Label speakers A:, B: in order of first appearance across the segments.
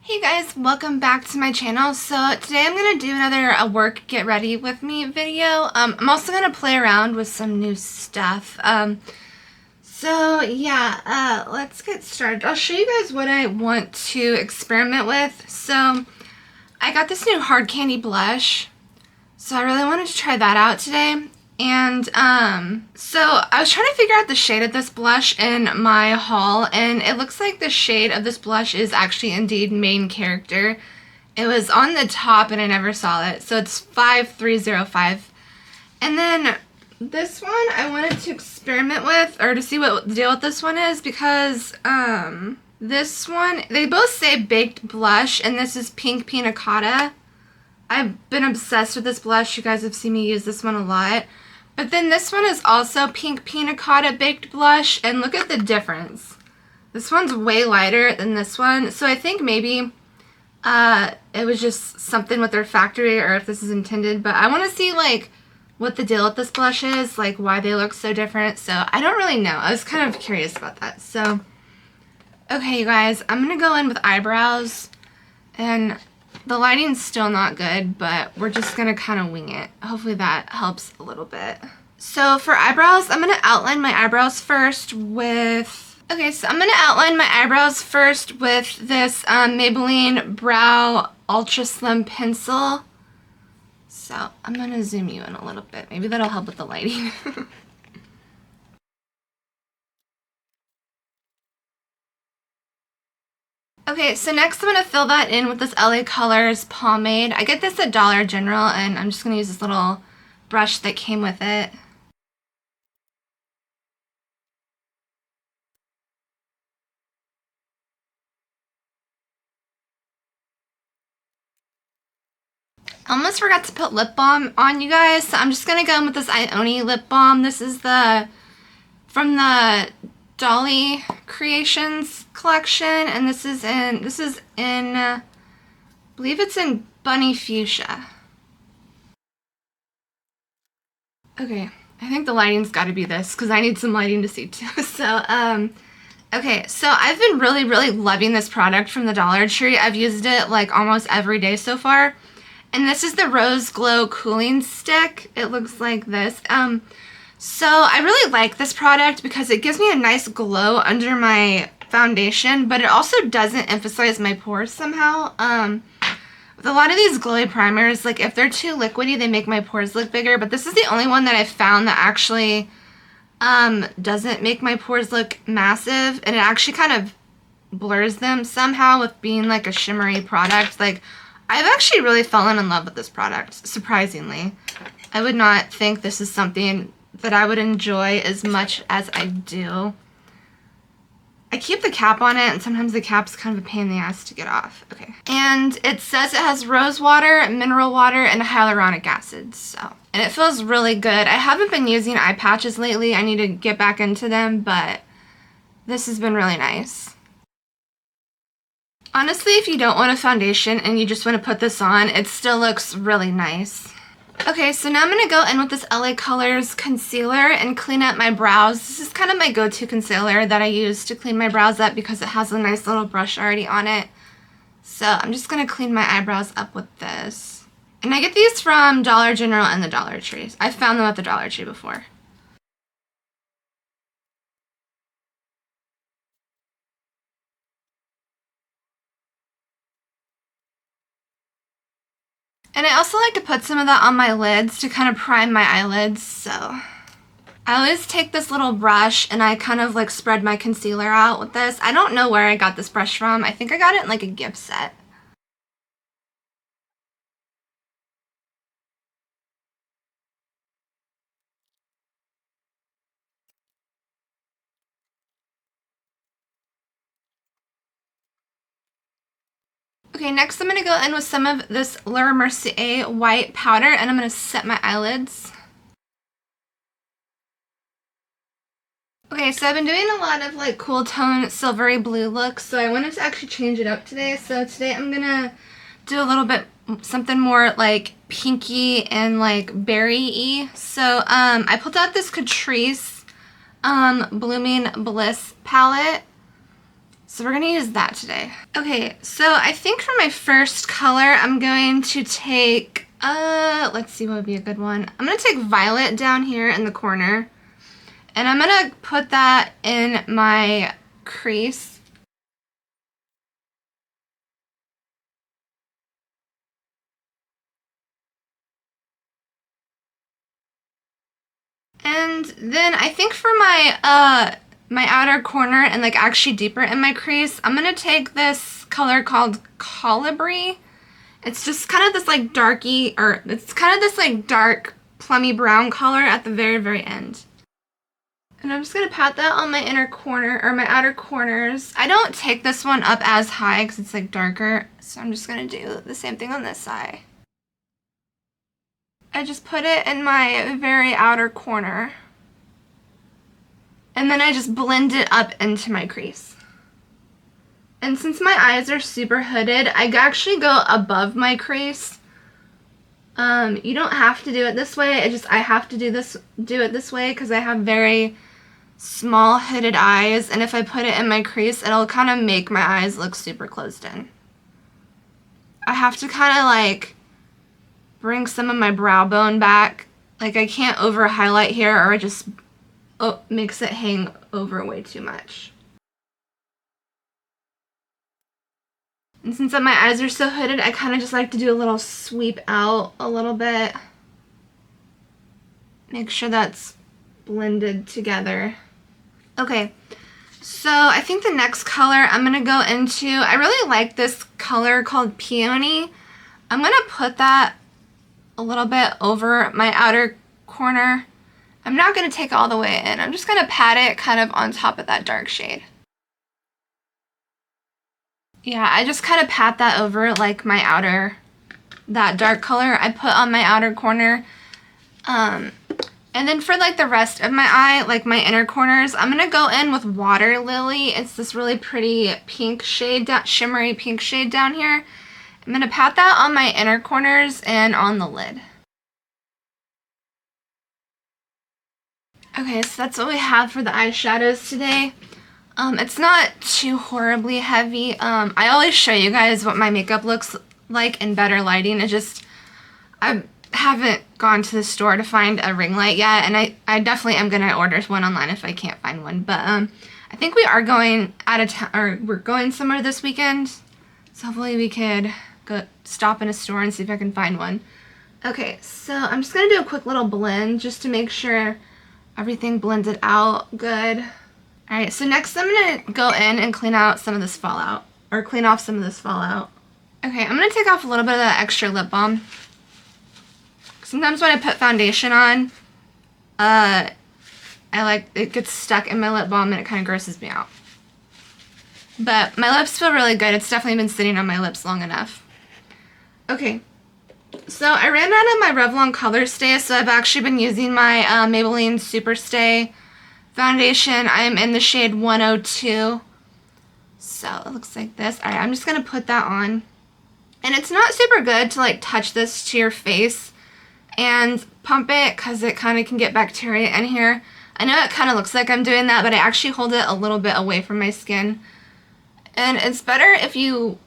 A: Hey guys, welcome back to my channel. So today I'm going to do another work get ready with me video. I'm also going to play around with some new stuff. Let's get started. I'll show you guys what I want to experiment with. So I got this new hard candy blush. So I really wanted to try that out today. And so I was trying to figure out the shade of this blush in my haul, and it looks like the shade of this blush is actually indeed Main Character. It was on the top and I never saw it, so it's 5305. And then this one I wanted to experiment with, or to see what the deal with this one is, because this one, they both say Baked Blush, and this is Pink Pina Colada. I've been obsessed with this blush. You guys have seen me use this one a lot. But then this one is also Pink Pina Colada Baked Blush, and look at the difference. This one's way lighter than this one, so I think maybe it was just something with their factory, or if this is intended, but I want to see like what the deal with this blush is, like why they look so different, so I don't really know. I was kind of curious about that. So, okay you guys, I'm going to go in with eyebrows, and the lighting's still not good, but we're just gonna kind of wing it. Hopefully that helps a little bit. So for eyebrows, I'm gonna outline my eyebrows first with... Okay, so I'm gonna outline my eyebrows first with this Maybelline Brow Ultra Slim Pencil. So I'm gonna zoom you in a little bit. Maybe that'll help with the lighting. Okay, so next I'm going to fill that in with this LA Colors pomade. I get this at Dollar General, and I'm just going to use this little brush that came with it. I almost forgot to put lip balm on, you guys, so I'm just going to go in with this Ioni lip balm. This is from the Dolly Creations collection, and this is in I believe it's in Bunny Fuchsia. Okay, I think the lighting's got to be this, because I need some lighting to see too. So okay, so I've been really loving this product from the Dollar Tree. I've used it like almost every day so far, and this is the Rose Glow Cooling Stick. It looks like this. So I really like this product because it gives me a nice glow under my foundation, but it also doesn't emphasize my pores somehow. With a lot of these glowy primers, like if they're too liquidy, they make my pores look bigger, but this is the only one that I've found that actually doesn't make my pores look massive, and it actually kind of blurs them somehow with being like a shimmery product. Like, I've actually really fallen in love with this product, surprisingly. I would not think this is something that I would enjoy as much as I do. I keep the cap on it, and sometimes the cap's kind of a pain in the ass to get off. Okay. And it says it has rose water, mineral water, and hyaluronic acid, so. And it feels really good. I haven't been using eye patches lately. I need to get back into them, but this has been really nice. Honestly, if you don't want a foundation and you just want to put this on, it still looks really nice. Okay, so now I'm going to go in with this LA Colors concealer and clean up my brows. This is kind of my go-to concealer that I use to clean my brows up because it has a nice little brush already on it. So I'm just going to clean my eyebrows up with this. And I get these from Dollar General and the Dollar Tree. I've found them at the Dollar Tree before. And I also like to put some of that on my lids to kind of prime my eyelids, so. I always take this little brush and I kind of like spread my concealer out with this. I don't know where I got this brush from. I think I got it in like a gift set. Okay, next I'm going to go in with some of this Laura Mercier white powder, and I'm going to set my eyelids. Okay, so I've been doing a lot of like cool tone silvery blue looks, so I wanted to actually change it up today. So today I'm going to do a little bit something more like pinky and like berry-y. So I pulled out this Catrice Blooming Bliss palette. So we're gonna use that today. Okay, so I think for my first color, I'm going to take, let's see what would be a good one. I'm gonna take violet down here in the corner, and I'm gonna put that in my crease. And then I think for my my outer corner and like actually deeper in my crease, I'm gonna take this color called Colibri. It's just kind of this like darky, or it's kind of this like dark plummy brown color at the very, very end. And I'm just gonna pat that on my inner corner, or my outer corners. I don't take this one up as high because it's like darker, so I'm just gonna do the same thing on this side. I just put it in my very outer corner. And then I just blend it up into my crease. And since my eyes are super hooded, I actually go above my crease. You don't have to do it this way. I have to do it this way because I have very small hooded eyes, and if I put it in my crease, it'll kind of make my eyes look super closed in. I have to kind of like bring some of my brow bone back. Like I can't over highlight here, or it just makes it hang over way too much. And since my eyes are so hooded, I kind of just like to do a little sweep out a little bit. Make sure that's blended together. Okay, so I think the next color I'm going to go into, I really like this color called Peony. I'm going to put that a little bit over my outer corner. I'm not going to take it all the way in. I'm just going to pat it kind of on top of that dark shade. Yeah, I just kind of pat that over like my outer, that dark color I put on my outer corner. And then for like the rest of my eye, like my inner corners, I'm going to go in with Water Lily. It's this really pretty pink shade, shimmery pink shade down here. I'm going to pat that on my inner corners and on the lid. Okay, so that's what we have for the eyeshadows today. It's not too horribly heavy. I always show you guys what my makeup looks like in better lighting. It's just, I haven't gone to the store to find a ring light yet, and I definitely am going to order one online if I can't find one. But I think we are going out of town, or we're going somewhere this weekend, so hopefully we could go stop in a store and see if I can find one. Okay, so I'm just going to do a quick little blend just to make sure everything blended out good. Alright, so next I'm going to go in and clean out some of this fallout, or clean off some of this fallout. Okay, I'm going to take off a little bit of that extra lip balm. Sometimes when I put foundation on, it gets stuck in my lip balm and it kind of grosses me out. But my lips feel really good. It's definitely been sitting on my lips long enough. Okay, so I ran out of my Revlon Color Stay, so I've actually been using my Maybelline Super Stay foundation. I am in the shade 102. So it looks like this. Alright, I'm just going to put that on. And it's not super good to like touch this to your face and pump it because it kind of can get bacteria in here. I know it kind of looks like I'm doing that, but I actually hold it a little bit away from my skin. And it's better if you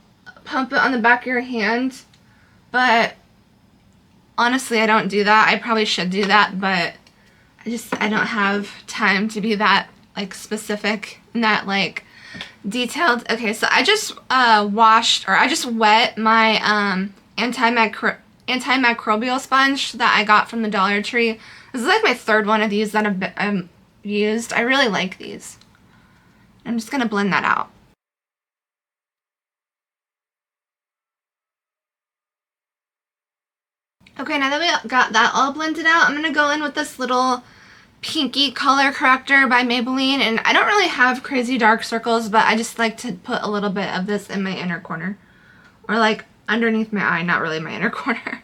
A: pump it on the back of your hand, but honestly I don't do that. I probably should do that, but I don't have time to be that like specific and that like detailed. Okay, so I just I just wet my antimicrobial sponge that I got from the Dollar Tree. This is like my third one of these that I've used. I really like these. I'm just gonna blend that out. Okay, now that we got that all blended out, I'm gonna go in with this little pinky color corrector by Maybelline, and I don't really have crazy dark circles, but I just like to put a little bit of this in my inner corner, or like underneath my eye, not really my inner corner.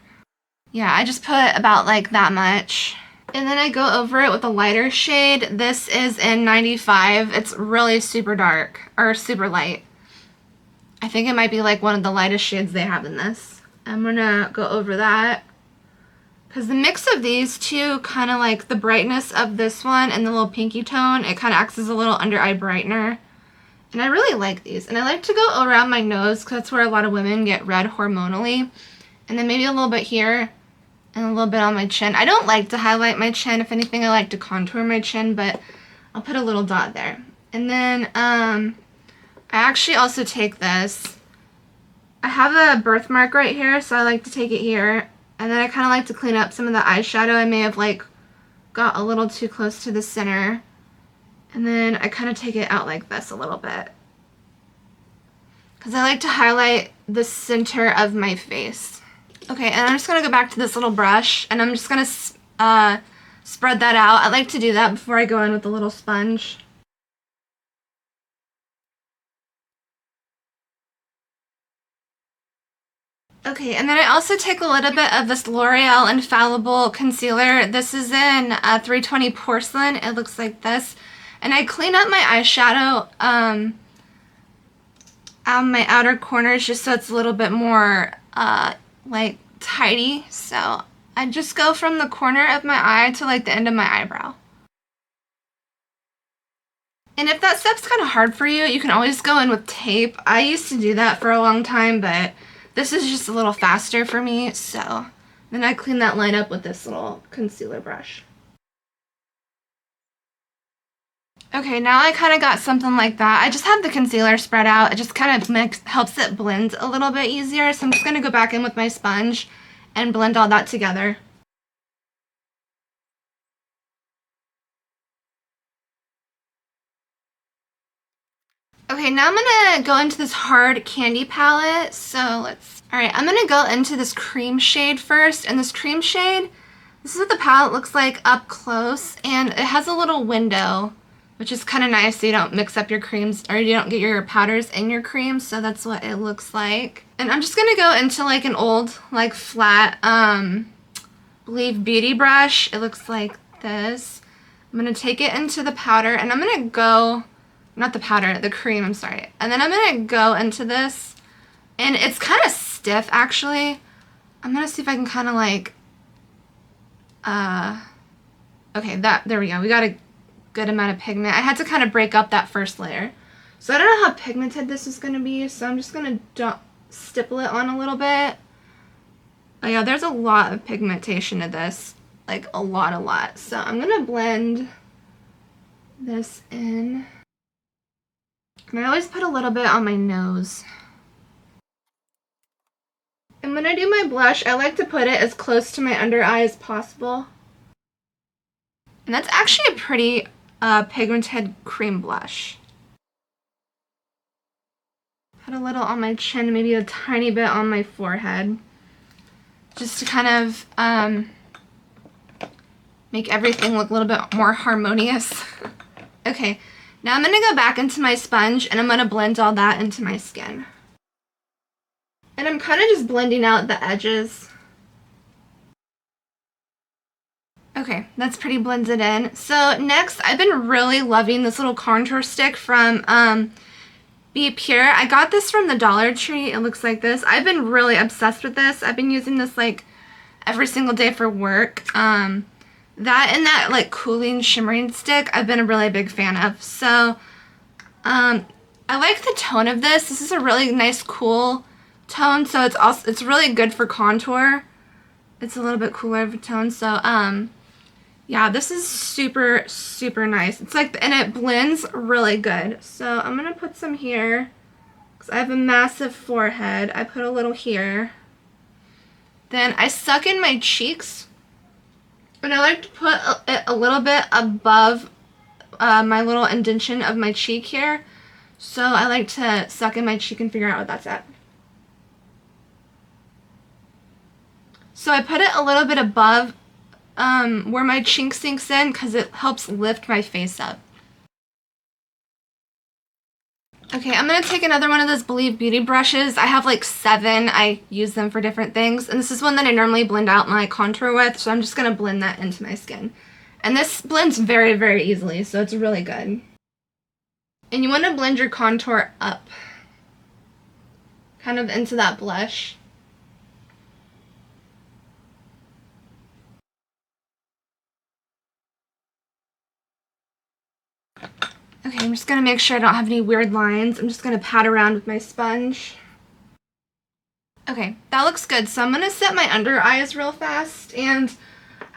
A: Yeah, I just put about like that much. And then I go over it with a lighter shade. This is in 95. It's really super dark, or super light. I think it might be like one of the lightest shades they have in this. I'm gonna go over that, because the mix of these two, kind of like the brightness of this one and the little pinky tone, it kind of acts as a little under eye brightener. And I really like these. And I like to go around my nose because that's where a lot of women get red hormonally. And then maybe a little bit here and a little bit on my chin. I don't like to highlight my chin. If anything, I like to contour my chin, but I'll put a little dot there. And then I actually also take this. I have a birthmark right here, so I like to take it here. And then I kind of like to clean up some of the eyeshadow. I may have like got a little too close to the center. And then I kind of take it out like this a little bit. Because I like to highlight the center of my face. Okay, and I'm just going to go back to this little brush. And I'm just going to spread that out. I like to do that before I go in with a little sponge. Okay, and then I also take a little bit of this L'Oreal Infallible Concealer. This is in 320 Porcelain. It looks like this. And I clean up my eyeshadow on my outer corners just so it's a little bit more like tidy. So I just go from the corner of my eye to like the end of my eyebrow. And if that step's kind of hard for you, you can always go in with tape. I used to do that for a long time, but this is just a little faster for me. So then I clean that line up with this little concealer brush. Okay, now I kind of got something like that. I just have the concealer spread out. It just kind of helps it blend a little bit easier. So I'm just going to go back in with my sponge and blend all that together. Okay, now I'm going to go into this hard candy palette. Alright, I'm going to go into this cream shade first. And this cream shade, this is what the palette looks like up close. And it has a little window, which is kind of nice so you don't mix up your creams or you don't get your powders in your creams. So that's what it looks like. And I'm just going to go into like an old, like flat, Believe beauty brush. It looks like this. I'm going to take it into the powder and I'm going to go, not the powder, the cream, I'm sorry. And then I'm going to go into this and it's kind of stiff actually. I'm going to see if I can kind of like, okay, there we go. We got a good amount of pigment. I had to kind of break up that first layer. So I don't know how pigmented this is going to be, so I'm just going to stipple it on a little bit. Oh yeah, there's a lot of pigmentation to this. Like a lot. So I'm going to blend this in. And I always put a little bit on my nose. And when I do my blush, I like to put it as close to my under eye as possible. And that's actually a pretty pigmented cream blush. Put a little on my chin, maybe a tiny bit on my forehead. Just to kind of make everything look a little bit more harmonious. Okay, now I'm going to go back into my sponge and I'm going to blend all that into my skin. And I'm kind of just blending out the edges. Okay, that's pretty blended in. So next, I've been really loving this little contour stick from Be Pure. I got this from the Dollar Tree. It looks like this. I've been really obsessed with this. I've been using this like every single day for work. That and that like cooling shimmering stick I've been a really big fan of. So I like the tone of this. This is a really nice cool tone, so it's really good for contour. It's a little bit cooler of a tone, so yeah, this is super nice. It's like, and it blends really good. So I'm gonna put some here because I have a massive forehead. I put a little here. Then I suck in my cheeks, and I like to put it a little bit above my little indentation of my cheek here. So I like to suck in my cheek and figure out what that's at. So I put it a little bit above where my cheek sinks in because it helps lift my face up. Okay, I'm going to take another one of those Believe Beauty brushes. I have like 7. I use them for different things. And this is one that I normally blend out my contour with. So I'm just going to blend that into my skin. And this blends very easily. So it's really good. And you want to blend your contour up. Kind of into that blush. Okay, I'm just gonna make sure I don't have any weird lines. I'm just gonna pat around with my sponge. Okay, that looks good. So I'm gonna set my under eyes real fast, and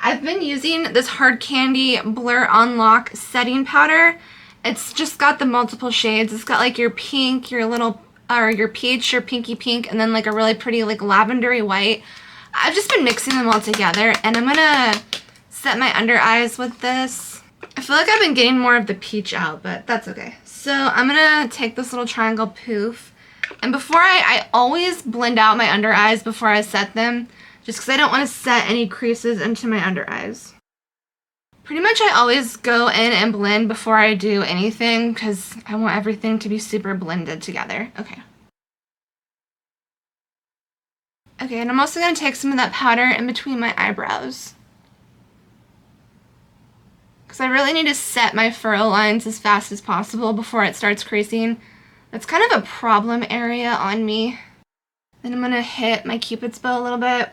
A: I've been using this Hard Candy Blur Unlock setting powder. It's just got the multiple shades. It's got like your pink, your little, or your peach, your pinky pink, and then like a really pretty like lavendery white. I've just been mixing them all together, and I'm gonna set my under eyes with this. I feel like I've been getting more of the peach out, but that's okay. So I'm gonna take this little triangle poof, and before I always blend out my under eyes before I set them, just because I don't want to set any creases into my under eyes. Pretty much I always go in and blend before I do anything because I want everything to be super blended together. Okay. Okay, and I'm also going to take some of that powder in between my eyebrows, because I really need to set my furrow lines as fast as possible before it starts creasing. That's kind of a problem area on me. Then I'm going to hit my Cupid's bow a little bit.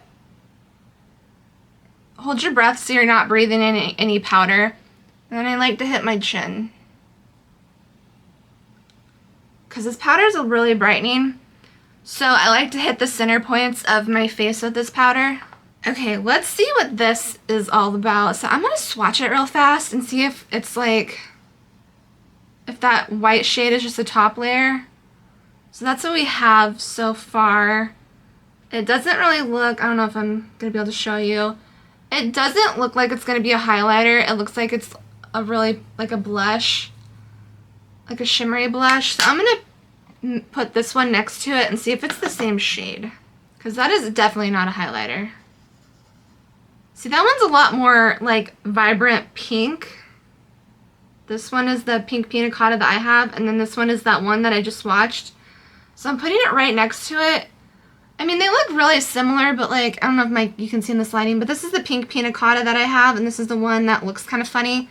A: Hold your breath so you're not breathing in any powder. And then I like to hit my chin, because this powder is really brightening. So I like to hit the center points of my face with this powder. Okay, let's see what this is all about. So I'm going to swatch it real fast and see if it's like, if that white shade is just the top layer. So that's what we have so far. It doesn't really look, I don't know if I'm going to be able to show you. It doesn't look like it's going to be a highlighter. It looks like it's a really, like a blush, like a shimmery blush. So I'm going to put this one next to it and see if it's the same shade, because that is definitely not a highlighter. See, that one's a lot more like vibrant pink. This one is the pink pina colada that I have, and then this one is that one that I just swatched. So I'm putting it right next to it. I mean, they look really similar, but like, I don't know if you can see in this lighting, but this is the pink pina colada that I have, and this is the one that looks kind of funny.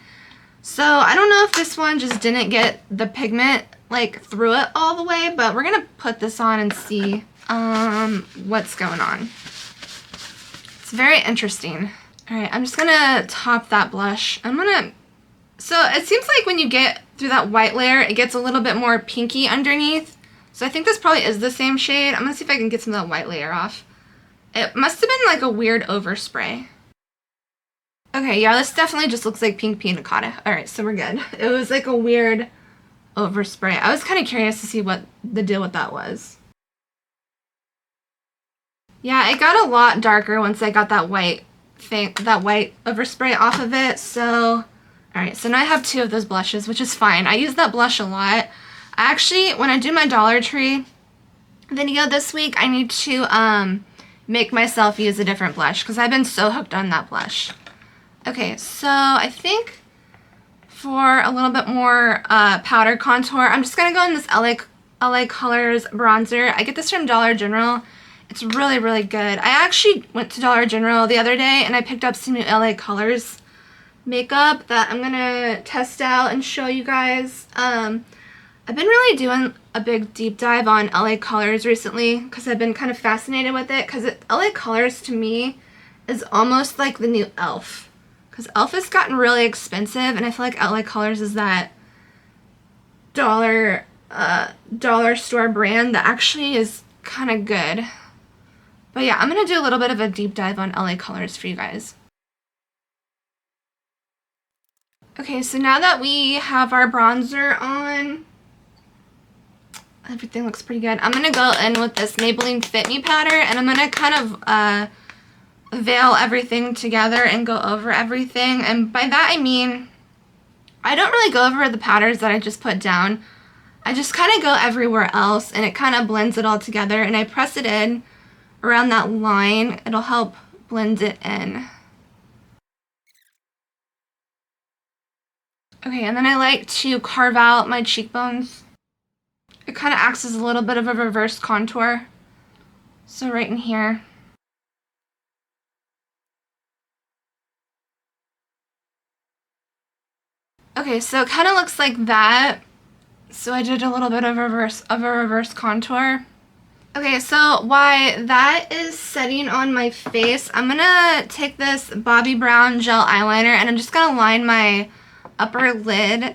A: So I don't know if this one just didn't get the pigment like through it all the way, but we're gonna put this on and see what's going on. It's very interesting. All right, I'm just gonna top that blush. So it seems like when you get through that white layer, it gets a little bit more pinky underneath. So I think this probably is the same shade. I'm gonna see if I can get some of that white layer off. It must have been like a weird overspray. Okay, yeah, this definitely just looks like pink pina colada. All right, so we're good. It was like a weird overspray. I was kind of curious to see what the deal with that was. Yeah, it got a lot darker once I got that white overspray off of it. So, all right, so now I have two of those blushes, which is fine. I use that blush a lot. Actually, when I do my Dollar Tree video this week, I need to make myself use a different blush because I've been so hooked on that blush. Okay, so I think for a little bit more powder contour, I'm just going to go in this LA Colors bronzer. I get this from Dollar General. It's really, really good. I actually went to Dollar General the other day and I picked up some new LA Colors makeup that I'm going to test out and show you guys. I've been really doing a big deep dive on LA Colors recently because I've been kind of fascinated with it, because LA Colors to me is almost like the new e.l.f. Because e.l.f. has gotten really expensive, and I feel like LA Colors is that dollar store brand that actually is kind of good. But yeah, I'm going to do a little bit of a deep dive on LA Colors for you guys. Okay, so now that we have our bronzer on, everything looks pretty good. I'm going to go in with this Maybelline Fit Me powder, and I'm going to kind of veil everything together and go over everything. And by that I mean, I don't really go over the powders that I just put down. I just kind of go everywhere else, and it kind of blends it all together, and I press it in around that line. It'll help blend it in. Okay, and then I like to carve out my cheekbones. It kind of acts as a little bit of a reverse contour. So right in here. Okay, so it kind of looks like that. So I did a little bit of a reverse contour. Okay, so while that is setting on my face, I'm gonna take this Bobbi Brown gel eyeliner and I'm just gonna line my upper lid.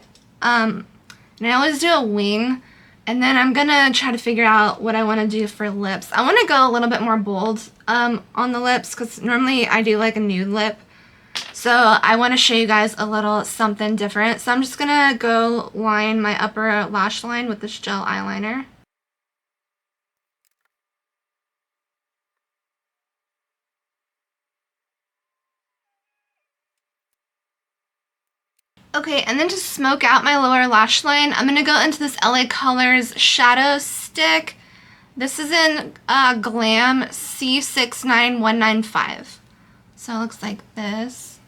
A: And I always do a wing. And then I'm gonna try to figure out what I want to do for lips. I want to go a little bit more bold on the lips, because normally I do like a nude lip. So I want to show you guys a little something different. So I'm just gonna go line my upper lash line with this gel eyeliner. Okay, and then to smoke out my lower lash line, I'm going to go into this LA Colors shadow stick. This is in Glam C69195. So it looks like this.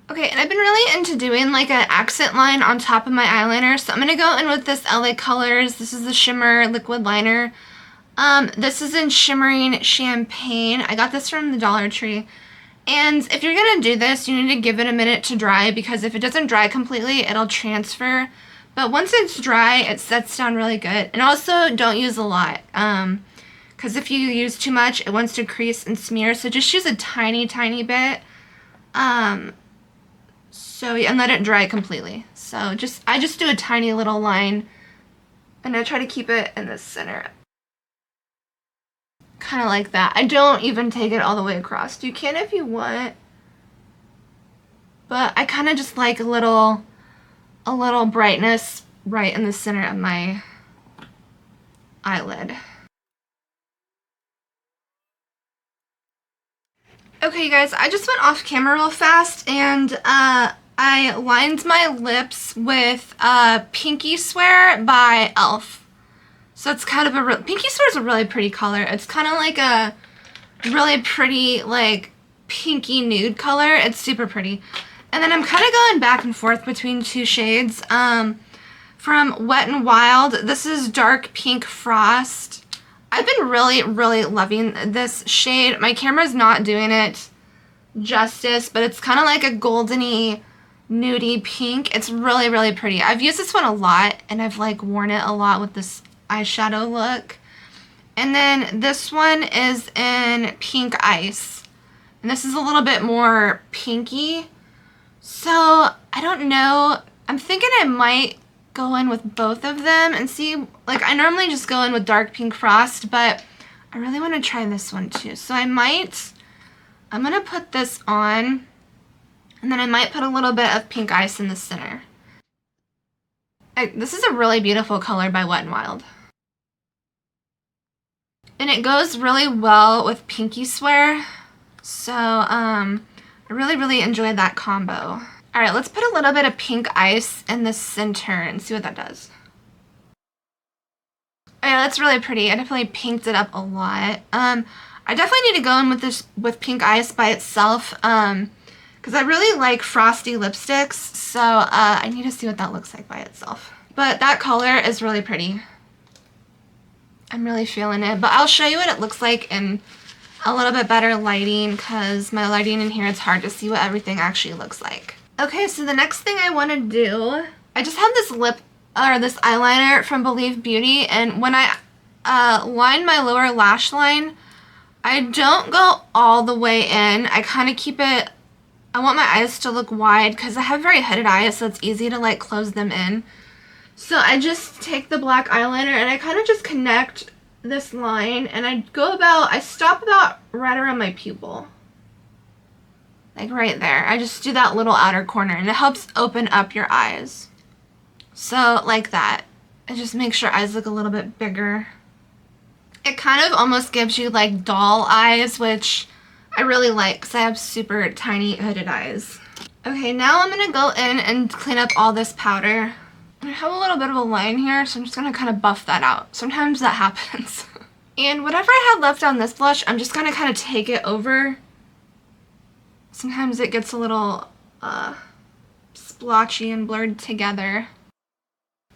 A: Okay, and I've been really into doing like an accent line on top of my eyeliner. So I'm going to go in with this LA Colors. This is the shimmer liquid liner. This is in Shimmering Champagne. I got this from the Dollar Tree. And if you're going to do this, you need to give it a minute to dry, because if it doesn't dry completely, it'll transfer. But once it's dry, it sets down really good. And also, don't use a lot. Because if you use too much, it wants to crease and smear. So just use a tiny, tiny bit. And let it dry completely. So I just do a tiny little line. And I try to keep it in the center. Kind of like that. I don't even take it all the way across. You can if you want, but I kind of just like a little brightness right in the center of my eyelid. Okay, you guys, I just went off camera real fast, and I lined my lips with Pinky Swear by e.l.f. So it's kind of Pinky Swear is a really pretty color. It's kind of like a really pretty, like, pinky nude color. It's super pretty. And then I'm kind of going back and forth between two shades. From Wet n Wild, this is Dark Pink Frost. I've been really, really loving this shade. My camera's not doing it justice, but it's kind of like a goldeny, nudie pink. It's really, really pretty. I've used this one a lot, and I've, like, worn it a lot with this eyeshadow look. And then this one is in Pink Ice, and this is a little bit more pinky. So I don't know, I'm thinking I might go in with both of them and see. Like, I normally just go in with Dark Pink Frost, but I really want to try this one too. So I'm gonna put this on, and then I might put a little bit of Pink Ice in the center. This is a really beautiful color by Wet n Wild. And it goes really well with Pinky Swear. So, I really, really enjoyed that combo. Alright, let's put a little bit of Pink Ice in the center and see what that does. Oh yeah, that's really pretty. I definitely pinked it up a lot. I definitely need to go in with Pink Ice by itself. Because I really like frosty lipsticks. So, I need to see what that looks like by itself. But that color is really pretty. I'm really feeling it, but I'll show you what it looks like in a little bit better lighting, because my lighting in here, it's hard to see what everything actually looks like. Okay, so the next thing I want to do, I just have this this eyeliner from Believe Beauty, and when I line my lower lash line, I don't go all the way in. I kind of keep it, I want my eyes to look wide because I have very hooded eyes, so it's easy to like close them in. So I just take the black eyeliner and I kind of just connect this line, and I stop about right around my pupil. Like right there. I just do that little outer corner, and it helps open up your eyes. So like that. It just makes your eyes look a little bit bigger. It kind of almost gives you like doll eyes, which I really like because I have super tiny hooded eyes. Okay, now I'm going to go in and clean up all this powder. I have a little bit of a line here, so I'm just going to kind of buff that out. Sometimes that happens. And whatever I had left on this blush, I'm just going to kind of take it over. Sometimes it gets a little splotchy and blurred together.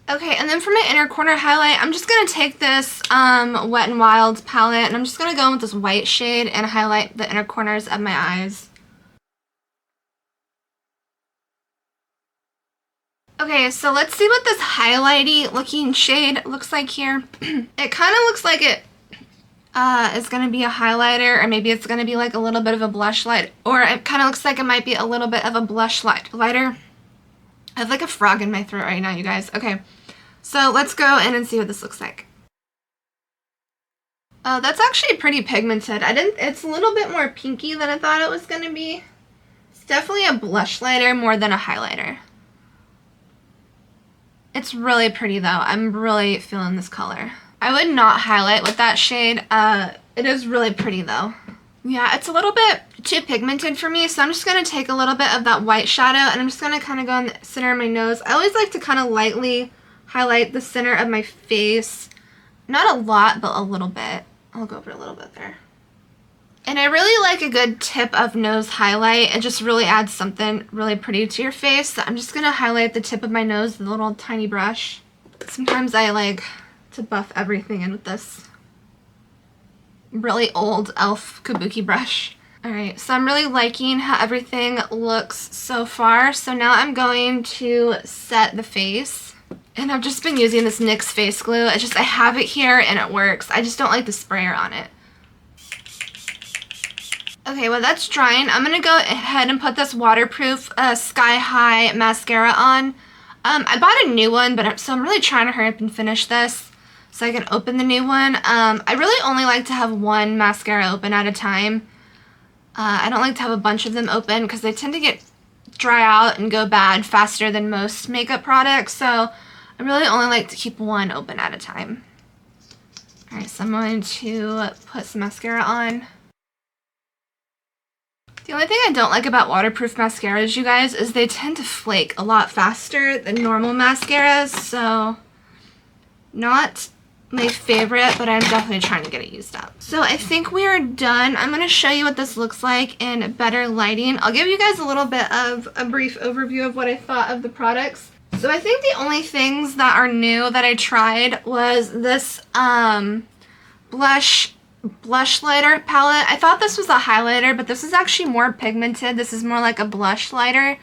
A: Okay, and then for my inner corner highlight, I'm just going to take this Wet n Wild palette, and I'm just going to go in with this white shade and highlight the inner corners of my eyes. Okay, so let's see what this highlighty looking shade looks like here. It kind of looks like it is going to be a highlighter, or maybe it's going to be like a little bit of a blush light, or it kind of looks like it might be a little bit of a blush lighter. I have like a frog in my throat right now, you guys. Okay, so let's go in and see what this looks like. Oh, that's actually pretty pigmented. It's a little bit more pinky than I thought it was going to be. It's definitely a blush lighter more than a highlighter. It's really pretty though. I'm really feeling this color. I would not highlight with that shade. It is really pretty though. Yeah, it's a little bit too pigmented for me, so I'm just going to take a little bit of that white shadow and I'm just going to kind of go in the center of my nose. I always like to kind of lightly highlight the center of my face. Not a lot, but a little bit. I'll go over a little bit there. And I really like a good tip of nose highlight. It just really adds something really pretty to your face. So I'm just going to highlight the tip of my nose with a little tiny brush. Sometimes I like to buff everything in with this really old e.l.f. kabuki brush. Alright, so I'm really liking how everything looks so far. So now I'm going to set the face. And I've just been using this NYX face glue. It's just I have it here and it works. I just don't like the sprayer on it. Okay, well that's drying. I'm going to go ahead and put this waterproof Sky High mascara on. I bought a new one, so I'm really trying to hurry up and finish this so I can open the new one. I really only like to have one mascara open at a time. I don't like to have a bunch of them open because they tend to dry out and go bad faster than most makeup products. So I really only like to keep one open at a time. Alright, so I'm going to put some mascara on. The only thing I don't like about waterproof mascaras, you guys, is they tend to flake a lot faster than normal mascaras, so not my favorite, but I'm definitely trying to get it used up. So I think we are done. I'm going to show you what this looks like in better lighting. I'll give you guys a little bit of a brief overview of what I thought of the products. So I think the only things that are new that I tried was this blush lighter palette. I thought this was a highlighter, but this is actually more pigmented. This is more like a blush lighter.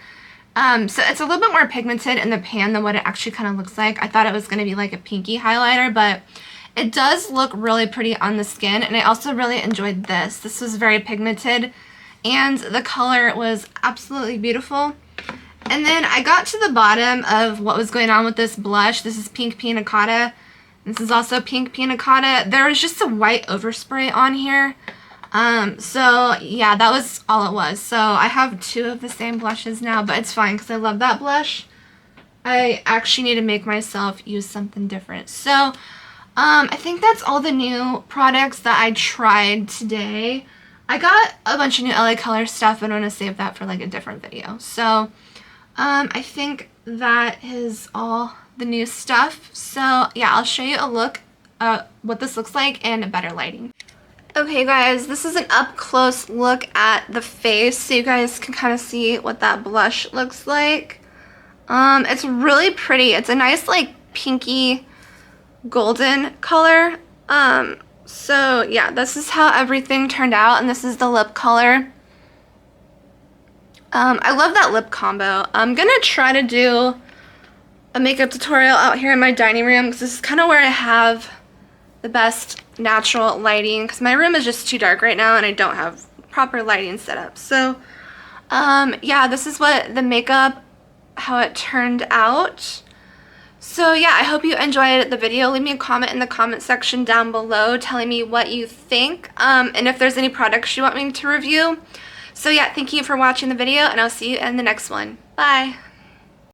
A: So it's a little bit more pigmented in the pan than what it actually kind of looks like. I thought it was going to be like a pinky highlighter, but it does look really pretty on the skin. And I also really enjoyed this. This was very pigmented and the color was absolutely beautiful. And then I got to the bottom of what was going on with this blush. This is Pink Pina Colada. This is also Pink Pina Colada. There was just a white overspray on here. So yeah, that was all it was. So I have two of the same blushes now, but it's fine because I love that blush. I actually need to make myself use something different. So I think that's all the new products that I tried today. I got a bunch of new LA Color stuff, but I want to save that for like a different video. So I think that is all the new stuff. So yeah, I'll show you a look at what this looks like in better lighting. Okay guys, this is an up close look at the face so you guys can kind of see what that blush looks like. It's really pretty. It's a nice like pinky golden color. So yeah, this is how everything turned out, and this is the lip color. I love that lip combo. I'm gonna try to do a makeup tutorial out here in my dining room because this is kind of where I have the best natural lighting because my room is just too dark right now and I don't have proper lighting set up. So yeah, this is what the makeup, how it turned out. So yeah, I hope you enjoyed the video. Leave me a comment in the comment section down below telling me what you think and if there's any products you want me to review. So yeah, thank you for watching the video and I'll see you in the next one. Bye!